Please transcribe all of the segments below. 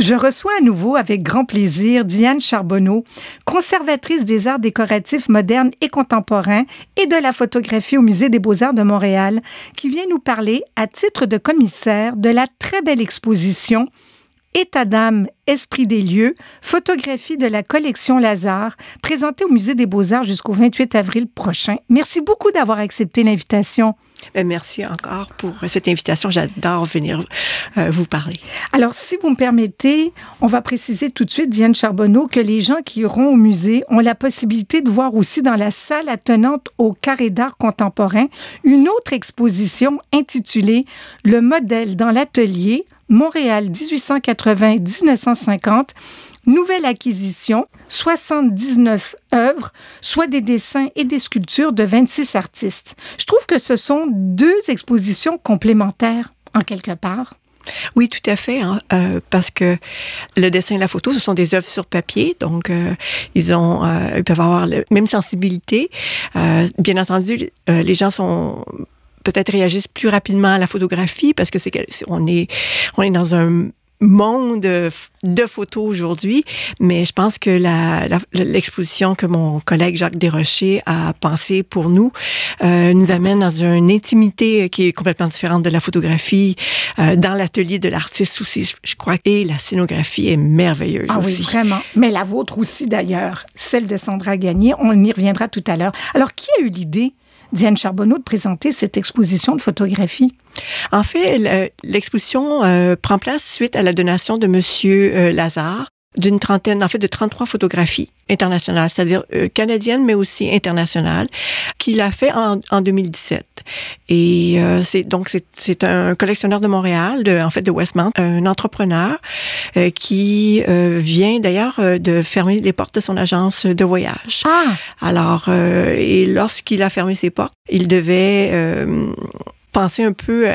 Je reçois à nouveau avec grand plaisir Diane Charbonneau, conservatrice des arts décoratifs modernes et contemporains et de la photographie au Musée des Beaux-Arts de Montréal, qui vient nous parler à titre de commissaire de la très belle exposition État d'âme, esprit des lieux, photographie de la collection Lazare, présentée au Musée des Beaux-Arts jusqu'au 28 avril prochain. Merci beaucoup d'avoir accepté l'invitation. Merci encore pour cette invitation. J'adore venir vous parler. Alors, si vous me permettez, on va préciser tout de suite, Diane Charbonneau, que les gens qui iront au musée ont la possibilité de voir aussi dans la salle attenante au Carré d'art contemporain une autre exposition intitulée « Le modèle dans l'atelier, Montréal 1880-1950 ». Nouvelle acquisition, 79 œuvres, soit des dessins et des sculptures de 26 artistes. Je trouve que ce sont deux expositions complémentaires, en quelque part. Oui, tout à fait, hein, parce que le dessin et la photo, ce sont des œuvres sur papier, donc ils peuvent avoir la même sensibilité. Bien entendu, les gens peut-être réagissent plus rapidement à la photographie parce que on est dans un monde de photos aujourd'hui, mais je pense que l'exposition que mon collègue Jacques Desrochers a pensée pour nous amène dans une intimité qui est complètement différente de la photographie, dans l'atelier de l'artiste aussi, je crois, et la scénographie est merveilleuse aussi. Oui, vraiment. Mais la vôtre aussi, d'ailleurs, celle de Sandra Gagné, on y reviendra tout à l'heure. Alors, qui a eu l'idée, Diane Charbonneau, de présenter cette exposition de photographie? En fait, l'exposition prend place suite à la donation de Monsieur Lazare d'une trentaine, en fait, de 33 photographies internationales, c'est-à-dire canadiennes, mais aussi internationales, qu'il a fait en 2017. Et c'est un collectionneur de Montréal, de Westmount, un entrepreneur qui vient d'ailleurs de fermer les portes de son agence de voyage. Ah! Alors, et lorsqu'il a fermé ses portes, il devait penser un peu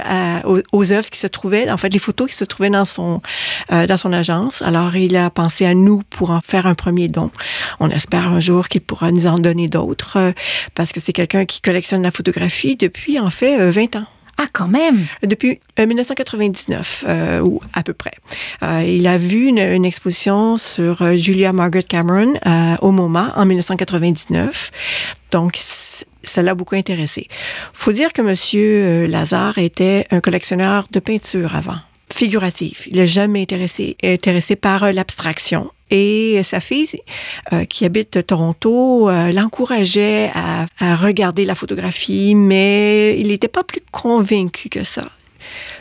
aux œuvres qui se trouvaient, en fait, les photos qui se trouvaient dans son agence. Alors, il a pensé à nous pour en faire un premier don. On espère un jour qu'il pourra nous en donner d'autres, parce que c'est quelqu'un qui collectionne la photographie depuis, en fait, 20 ans. Ah, quand même! Depuis 1999, ou à peu près. Il a vu une exposition sur Julia Margaret Cameron au MoMA en 1999. Donc, ça l'a beaucoup intéressé. Faut dire que Monsieur Lazare était un collectionneur de peinture avant, figurative. Il n'a jamais été intéressé par l'abstraction. Et sa fille, qui habite Toronto, l'encourageait à regarder la photographie, mais il n'était pas plus convaincu que ça.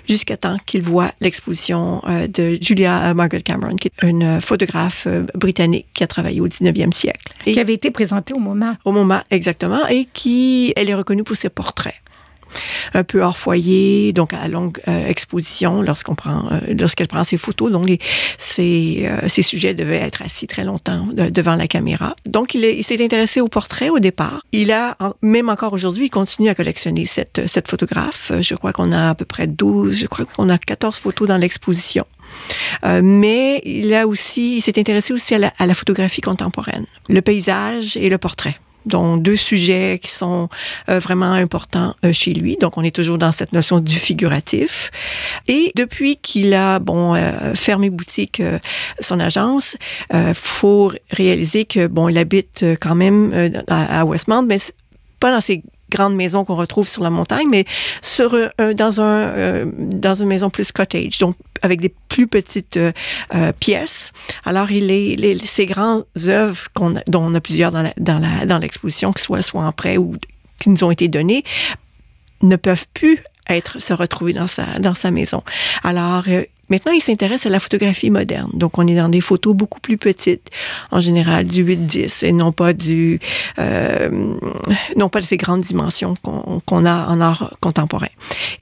Jusqu'à temps qu'il voit l'exposition de Julia Margaret Cameron, qui est une photographe britannique qui a travaillé au 19e siècle. Et qui avait été présentée au MoMA. Au MoMA, exactement, et elle est reconnue pour ses portraits. Un peu hors foyer, donc à longue exposition lorsqu'elle prend ses photos. Donc, ses sujets devaient être assis très longtemps devant la caméra. Donc, il s'est intéressé au portrait au départ. Même encore aujourd'hui, il continue à collectionner cette photographe. Je crois qu'on a à peu près 14 photos dans l'exposition. Mais il s'est intéressé aussi à la photographie contemporaine, le paysage et le portrait. Donc, deux sujets qui sont vraiment importants chez lui. Donc, on est toujours dans cette notion du figuratif. Et depuis qu'il a fermé boutique, son agence, faut réaliser que il habite quand même à Westmount, mais pas dans ces grandes maisons qu'on retrouve sur la montagne, mais dans une maison plus cottage, donc avec des plus petites pièces. Alors, ces grandes œuvres dont on a plusieurs dans l'exposition, que soit en prêt ou qui nous ont été données, ne peuvent plus se retrouver dans sa maison. Alors, maintenant, il s'intéresse à la photographie moderne. Donc, on est dans des photos beaucoup plus petites, en général du 8-10, et non pas de ces grandes dimensions qu'on a en art contemporain.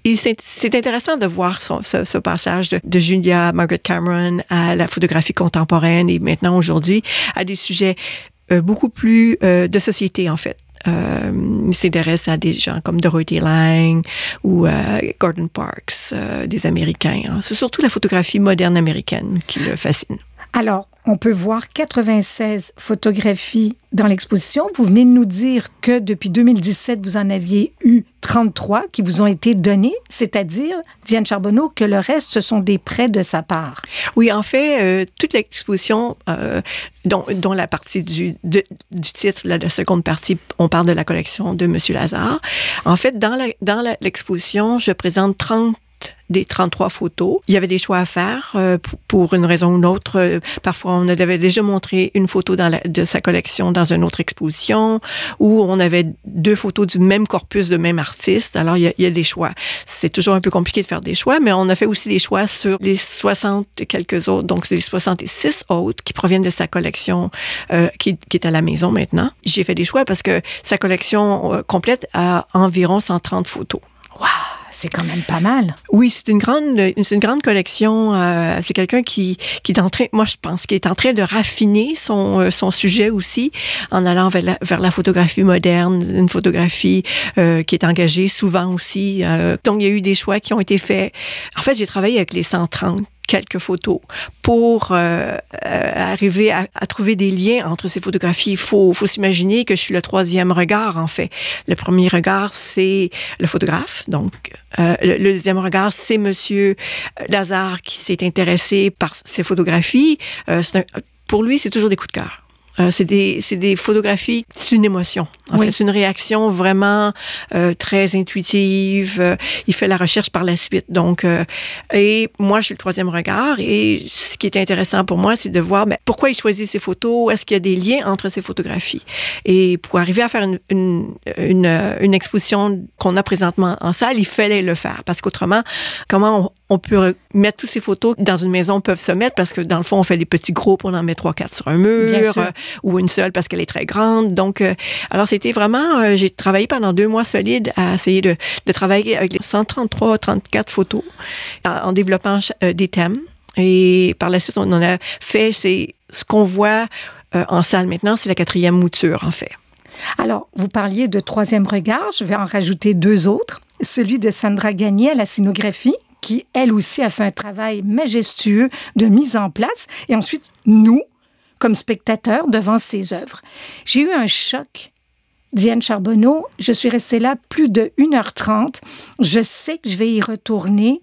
Et c'est intéressant de voir ce passage de Julia Margaret Cameron à la photographie contemporaine et maintenant, aujourd'hui, à des sujets beaucoup plus de société, en fait. Il s'intéresse à des gens comme Dorothy Lange ou Gordon Parks, des Américains. Hein. C'est surtout la photographie moderne américaine qui le fascine. Alors, On peut voir 96 photographies dans l'exposition. Vous venez de nous dire que depuis 2017, vous en aviez eu 33 qui vous ont été données, c'est-à-dire, Diane Charbonneau, que le reste, ce sont des prêts de sa part. Oui, en fait, toute l'exposition, dont la partie du titre, la seconde partie, on parle de la collection de M. Lazare. En fait, dans l'exposition, je présente 30 des 33 photos. Il y avait des choix à faire pour une raison ou une autre. Parfois, on avait déjà montré une photo de sa collection dans une autre exposition, ou on avait 2 photos du même corpus de même artiste. Alors, il y a des choix. C'est toujours un peu compliqué de faire des choix, mais on a fait aussi des choix sur les 60 et quelques autres. Donc, c'est les 66 autres qui proviennent de sa collection qui est à la maison maintenant. J'ai fait des choix parce que sa collection complète a environ 130 photos. Wow! C'est quand même pas mal. Oui, c'est une grande collection. C'est quelqu'un qui est en train, moi je pense, qui est en train de raffiner son sujet aussi, en allant vers la photographie moderne, une photographie qui est engagée souvent aussi. Donc, il y a eu des choix qui ont été faits. En fait, j'ai travaillé avec les 130 quelques photos pour arriver à trouver des liens entre ces photographies. Il faut s'imaginer que je suis le 3e regard, en fait. Le premier regard, c'est le photographe. Donc, le deuxième regard, c'est Monsieur Lazare qui s'est intéressé par ces photographies. Pour lui, c'est toujours des coups de cœur. C'est des photographies, c'est une émotion. En fait, c'est une réaction vraiment très intuitive. Il fait la recherche par la suite. Donc, et moi, je suis le 3e regard. Et ce qui est intéressant pour moi, c'est de voir pourquoi il choisit ces photos. Est-ce qu'il y a des liens entre ces photographies? Et pour arriver à faire une exposition qu'on a présentement en salle, il fallait le faire. Parce qu'autrement, comment on peut mettre toutes ces photos dans une maison peuvent se mettre? Parce que dans le fond, on fait des petits groupes, on en met 3-4 sur un mur. Ou une seule parce qu'elle est très grande. Donc, alors c'était vraiment, j'ai travaillé pendant 2 mois solides à essayer de travailler avec les 133-34 photos en développant des thèmes. Et par la suite, on en a fait, c'est ce qu'on voit en salle maintenant, c'est la 4e mouture, en fait. Alors, vous parliez de 3e regard, je vais en rajouter 2 autres. Celui de Sandra Gagné à la scénographie, qui, elle aussi, a fait un travail majestueux de mise en place. Et ensuite, nous, comme spectateur devant ses œuvres. J'ai eu un choc. Diane Charbonneau, je suis restée là plus de 1h30. Je sais que je vais y retourner.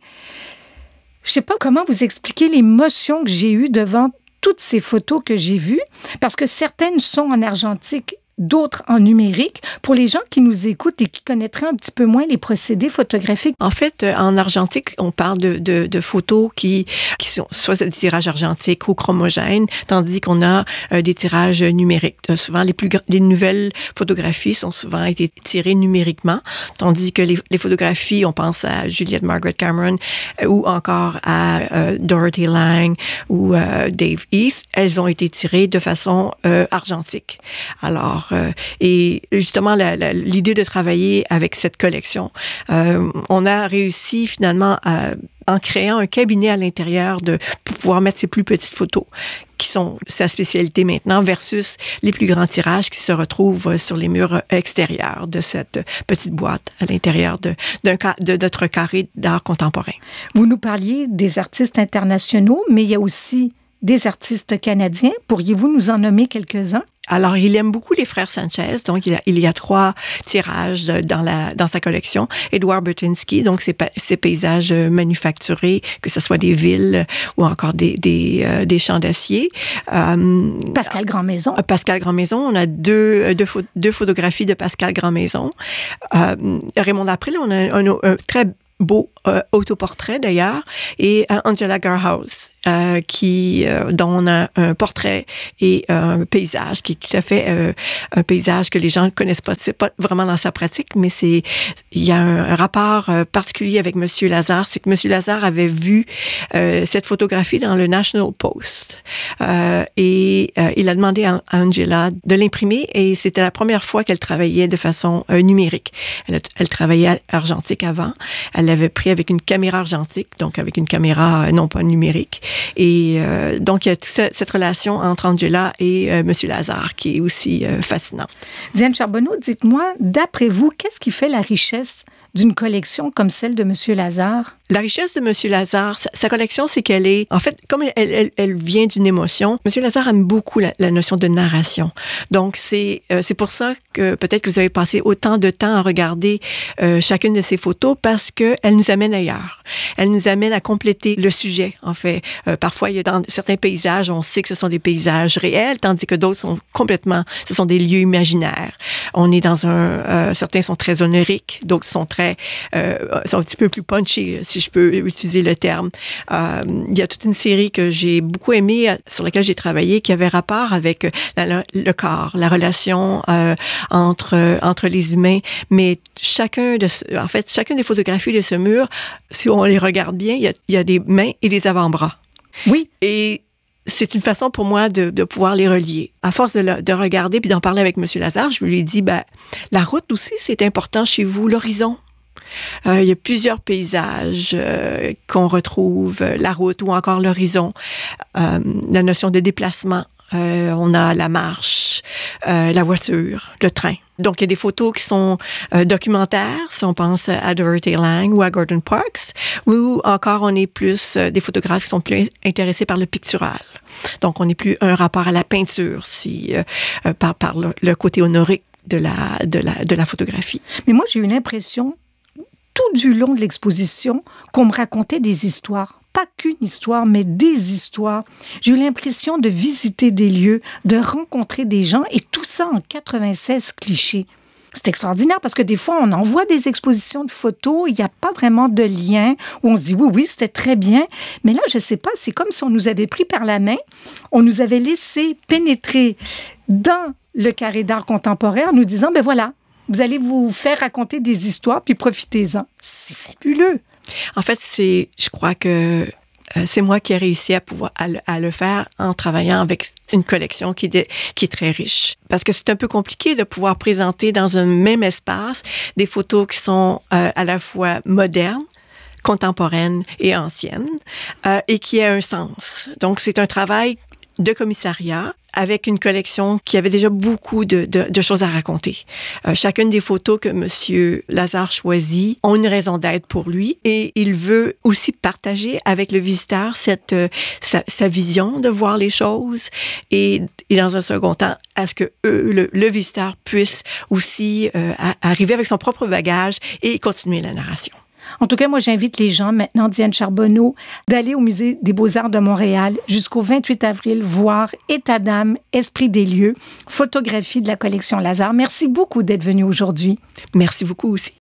Je ne sais pas comment vous expliquer l'émotion que j'ai eue devant toutes ces photos que j'ai vues, parce que certaines sont en argentique, d'autres en numérique, pour les gens qui nous écoutent et qui connaîtraient un petit peu moins les procédés photographiques. En fait, en argentique, on parle de photos qui sont soit des tirages argentiques ou chromogènes, tandis qu'on a des tirages numériques. Souvent, les nouvelles photographies sont souvent été tirées numériquement, tandis que les photographies, on pense à Juliette Margaret Cameron ou encore à Dorothy Lang ou Dave Heath, elles ont été tirées de façon argentique. Alors, et justement, l'idée de travailler avec cette collection, on a réussi finalement en créant un cabinet à l'intérieur pour pouvoir mettre ces plus petites photos qui sont sa spécialité maintenant versus les plus grands tirages qui se retrouvent sur les murs extérieurs de cette petite boîte à l'intérieur de notre carré d'art contemporain. Vous nous parliez des artistes internationaux, mais il y a aussi des artistes canadiens. Pourriez-vous nous en nommer quelques-uns? Alors, il aime beaucoup les frères Sanchez, donc il y a 3 tirages dans sa collection. Edward Burtynsky, donc ces paysages manufacturés, que ce soit des villes ou encore des champs d'acier. Pascal Grandmaison. Pascal Grandmaison, on a deux photographies de Pascal Grandmaison. Raymond April, on a un très beau autoportrait d'ailleurs, et Angela Garhouse, dont on a un portrait et un paysage qui est tout à fait un paysage que les gens ne connaissent pas. C'est pas vraiment dans sa pratique, mais il y a un rapport particulier avec M. Lazare. C'est que M. Lazare avait vu cette photographie dans le National Post et il a demandé à Angela de l'imprimer, et c'était la première fois qu'elle travaillait de façon numérique. Elle travaillait argentique avant. Elle l'avait pris avec une caméra argentique, donc avec une caméra non pas numérique. Et donc, il y a toute cette relation entre Angela et M. Lazare qui est aussi fascinante. Diane Charbonneau, dites-moi, d'après vous, qu'est-ce qui fait la richesse d'une collection comme celle de M. Lazare? La richesse de M. Lazare, sa collection, c'est qu'elle est, en fait, comme elle vient d'une émotion, M. Lazare aime beaucoup la notion de narration. Donc, c'est pour ça que peut-être que vous avez passé autant de temps à regarder chacune de ces photos, parce qu'elle nous amène ailleurs. Elle nous amène à compléter le sujet, en fait. Parfois, il y a dans certains paysages, on sait que ce sont des paysages réels, tandis que d'autres sont complètement, ce sont des lieux imaginaires. On est dans certains sont très oniriques, d'autres sont sont un petit peu plus punchy, si je peux utiliser le terme. Il y a toute une série que j'ai beaucoup aimée, sur laquelle j'ai travaillé, qui avait rapport avec le corps, la relation entre les humains. Mais chacune des photographies de ce mur, si on les regarde bien, il y a des mains et des avant-bras. Oui. Et c'est une façon pour moi de pouvoir les relier. À force de regarder puis d'en parler avec M. Lazare, je lui ai dit, la route aussi, c'est important chez vous, l'horizon. Il y a plusieurs paysages qu'on retrouve, la route ou encore l'horizon, la notion de déplacement. On a la marche, la voiture, le train. Donc, il y a des photos qui sont documentaires, si on pense à Dorothy Lang ou à Gordon Parks, ou encore on est plus des photographes qui sont plus intéressés par le pictural. Donc, on n'est plus un rapport à la peinture, par le côté honorique de la photographie. Mais moi, j'ai eu l'impression, tout du long de l'exposition, qu'on me racontait des histoires. Pas qu'une histoire, mais des histoires. J'ai eu l'impression de visiter des lieux, de rencontrer des gens, et tout ça en 96 clichés. C'est extraordinaire parce que des fois, on envoie des expositions de photos, il n'y a pas vraiment de lien, où on se dit oui, c'était très bien. Mais là, je ne sais pas, c'est comme si on nous avait pris par la main, on nous avait laissé pénétrer dans le carré d'art contemporain en nous disant, voilà, vous allez vous faire raconter des histoires, puis profitez-en. C'est fabuleux. En fait, je crois que c'est moi qui ai réussi à le faire en travaillant avec une collection qui est très riche. Parce que c'est un peu compliqué de pouvoir présenter dans un même espace des photos qui sont à la fois modernes, contemporaines et anciennes, et qui a un sens. Donc, c'est un travail de commissariat avec une collection qui avait déjà beaucoup de choses à raconter. Chacune des photos que M. Lazare choisit ont une raison d'être pour lui et il veut aussi partager avec le visiteur sa vision de voir les choses et dans un second temps, à ce que le visiteur puisse aussi arriver avec son propre bagage et continuer la narration. En tout cas, moi, j'invite les gens, maintenant, Diane Charbonneau, d'aller au Musée des Beaux-Arts de Montréal jusqu'au 28 avril, voir État d'âme, Esprit des lieux, photographie de la collection Lazare. Merci beaucoup d'être venu aujourd'hui. Merci beaucoup aussi.